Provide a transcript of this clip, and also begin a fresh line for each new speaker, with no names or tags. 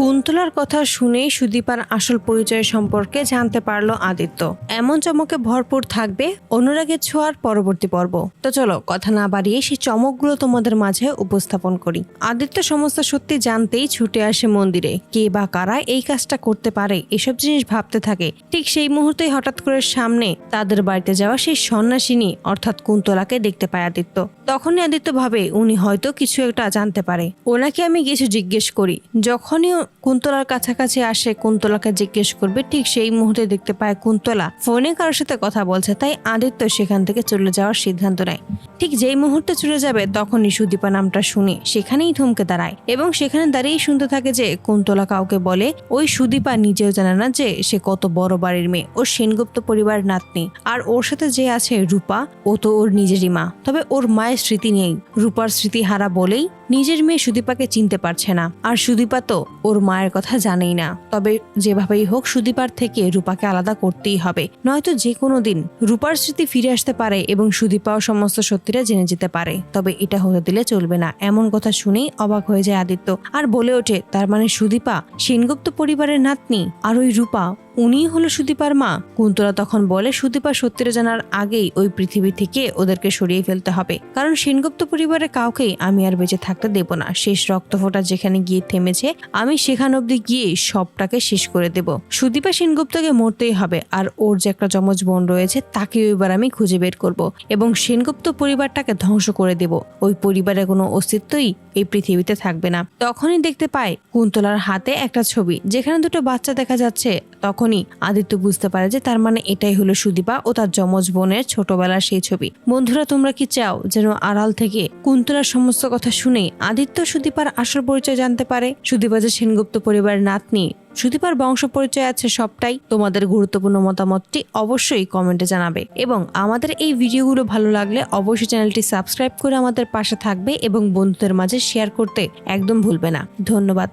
কুন্তলার কথা শুনেই সুদীপার আসল পরিচয় সম্পর্কে জানতে পারল আদিত্য। এমন চমকে ভরপুর থাকবে অনুরাগের ছোঁয়ার পরবর্তী পর্ব। তো চলো কথা না বাড়িয়ে সেই চমকগুলো তোমাদের মাঝে উপস্থাপন করি। আদিত্য সমস্ত সত্যি জানতেই ছুটে আসে মন্দিরে। কে বা কারা এই কাজটা করতে পারে এসব জিনিস ভাবতে থাকে। ঠিক সেই মুহূর্তেই হঠাৎ করে সামনে তাদের বাড়িতে যাওয়া সেই সন্ন্যাসিনী অর্থাৎ কুন্তলাকে দেখতে পায় আদিত্য। তখনই আদিত্য ভাবে উনি হয়তো কিছু একটা জানতে পারে। ওনাকে আমি কিছু জিজ্ঞেস করি। যখনই কুন্তলার কাছাকাছি আসে কুন্তলাকে জিজ্ঞেস করবে, ঠিক সেই মুহূর্তে দেখতে পায় কুন্তলা ফোনে কারোর সাথে কথা বলছে। তাই আদিত্য সেখান থেকে চলে যাওয়ার সিদ্ধান্ত নেয়। ঠিক যেই মুহূর্তে চলে যাবে তখনই সুদীপা নামটা শুনে সেখানেই থমকে দাঁড়ায় এবং সেখানে দাঁড়িয়েই শুনতে থাকে যে কুন্তলা কাউকে বলে ওই সুদীপা নিজেও জানে না যে সে কত বড় বাড়ির মেয়ে, ওর সেনগুপ্ত পরিবার নাতনি। আর ওর সাথে যে আছে রূপা, ও তো ওর নিজেরই মা, তবে ওর মায়ের স্মৃতি নেই। রূপার স্মৃতি হারা বলেই নিজের মেয়ে সুদীপাকে চিনতে পারছে না। আর সুদীপা তো ওর মায়ের কথা জানেই না। তবে যেভাবেই হোক সুদীপার থেকে রূপাকে আলাদা করতেই হবে, নয়তো যে কোনো দিন রূপার স্মৃতি ফিরে আসতে পারে এবং সুদীপাও সমস্ত সত্যিটা জেনে যেতে পারে। তবে এটা হতে দিলে চলবে না। এমন কথা শুনেই অবাক হয়ে যায় আদিত্য আর বলে ওঠে, তার মানে সুদীপা সেনগুপ্ত পরিবারের নাতনি, আর ওই রূপা উনিই হলো সুদীপার মা। কুন্তলা তখন বলে সুদীপা সত্যিটা জানার আগেই ওই পৃথিবী থেকে ওদেরকে সরিয়ে ফেলতে হবে, কারণ সেনগুপ্ত পরিবারের কাউকেই আমি আর বেঁচে থাকতে দেব না। শেষ রক্তফোঁটা যেখানে গিয়ে থেমেছে আমি সেখান অব্দি গিয়ে সবটাকে শেষ করে দেব। সুদীপা সেনগুপ্তকে মরতেই হবে, আর ওর যে একটা যমজ বোন রয়েছে তাকেও এবার আমি খুঁজে বের করব এবং সেনগুপ্ত পরিবারটাকে ধ্বংস করে দেব। ওই পরিবারের কোনো অস্তিত্বই এই পৃথিবীতে থাকবে না। তখনই দেখতে পায় কুন্তলার হাতে একটা ছবি যেখানে দুটো বাচ্চা দেখা যাচ্ছে। তখনই আদিত্য বুঝতে পারে যে তার মানে এটাই হলো সুদীপা ও তার যমজ বোনের ছোটবেলার সেই ছবি। বন্ধুরা, তোমরা কি চাও যেন আড়াল থেকে কুন্তলার সমস্ত কথা শুনে আদিত্য সুদীপার আসল পরিচয় জানতে পারে? সুদীপা যে সেনগুপ্ত পরিবারের নাতনি, সুদীপার বংশ পরিচয় আছে সবটাই। তোমাদের গুরুত্বপূর্ণ মতামতটি অবশ্যই কমেন্টে জানাবে এবং আমাদের এই ভিডিওগুলো ভালো লাগলে অবশ্যই চ্যানেলটি সাবস্ক্রাইব করে আমাদের পাশে থাকবে এবং বন্ধুদের মাঝে শেয়ার করতে একদম ভুলবে না। ধন্যবাদ।